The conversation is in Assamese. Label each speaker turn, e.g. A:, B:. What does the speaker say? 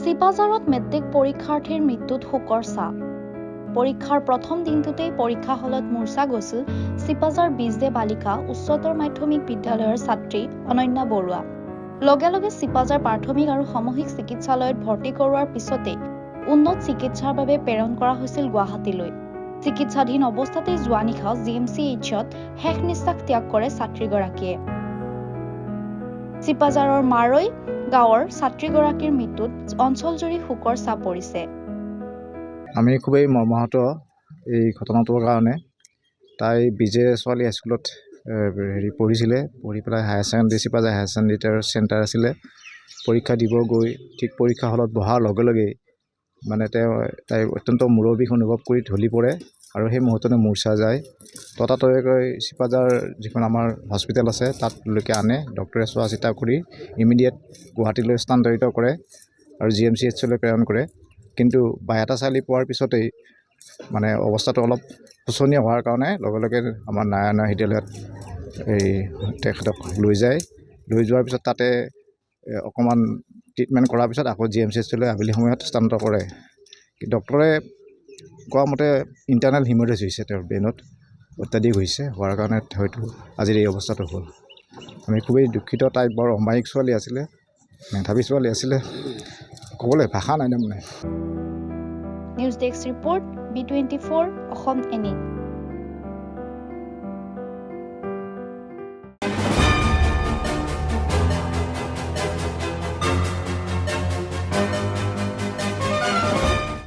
A: চিপাঝাৰত মেট্ৰিক পৰীক্ষাৰ্থীৰ মৃত্যুত শোকৰ ছাঁ। পৰীক্ষাৰ প্ৰথম দিনটোতেই পৰীক্ষা হলত মূৰ্ছা গৈছিল চিপাঝাৰ বিজে বালিকা উচ্চতৰ মাধ্যমিক বিদ্যালয়ৰ ছাত্ৰী অনন্যা বৰুৱা। লগে লগে চিপাঝাৰ প্ৰাথমিক আৰু সামূহিক চিকিৎসালয়ত ভৰ্তি কৰোৱাৰ পিছতেই উন্নত চিকিৎসাৰ বাবে প্ৰেৰণ কৰা হৈছিল গুৱাহাটীলৈ। চিকিৎসাধীন অৱস্থাতেই যোৱা নিশা GMCHত শেষ নিশ্বাস ত্যাগ কৰে ছাত্ৰীগৰাকীয়ে। চিপাঝাৰৰ মাৰৈ গাঁৱৰ ছাত্ৰীগৰাকীৰ মৃত্যুত অঞ্চলজুৰি শোকৰ ছাঁ পৰিছে।
B: আমি খুবেই মৰ্মাহত এই ঘটনাটোৰ কাৰণে। তাই বিজে ছোৱালী হাইস্কুলত পঢ়িছিলে, পঢ়ি পেলাই higher secondary Sipajhar higher secondary centre আছিলে। পৰীক্ষা দিব গৈ ঠিক পৰীক্ষা হলত বহাৰ লগে লগেই তাই অত্যন্ত মূৰৰ বিষ অনুভৱ কৰি ঢলি পৰে আৰু সেই মুহূৰ্ততে মূৰ্ছা যায়। ততাতৈয়াকৈ চিপাঝাৰ যিখন আমাৰ হস্পিটেল আছে তাতলৈকে আনে। ডক্টৰে চোৱা চিতা কৰি ইমিডিয়েট গুৱাহাটীলৈ স্থানান্তৰিত কৰে আৰু GMCHলৈ প্ৰেৰণ কৰে। কিন্তু বায়তা চালি পোৱাৰ পিছতেই অৱস্থাটো অলপ শোচনীয় হোৱাৰ কাৰণে লগে লগে আমাৰ নাৰায়ণ হৃদয়ালয়ত তেখেতক লৈ যায়। লৈ যোৱাৰ পিছত তাতে অকণমান ট্ৰিটমেণ্ট কৰাৰ পিছত আকৌ GMCHলৈ আবেলি সময়ত স্থানান্তৰ কৰে। ডক্টৰে কোৱা মতে ইণ্টাৰনেল হিমৰেজ হৈছে, তেওঁৰ ব্ৰেইনত অত্যাধিক হোৱাৰ কাৰণে হয়তো আজিৰ এই অৱস্থাটো হ'ল। আমি খুবেই দুখিত। তাই বৰ অমায়িক ছোৱালী আছিলে, মেধাৱী ছোৱালী আছিলে, ক'বলৈ ভাষা নাই তাৰমানে।
A: News desk report B24 Assam any.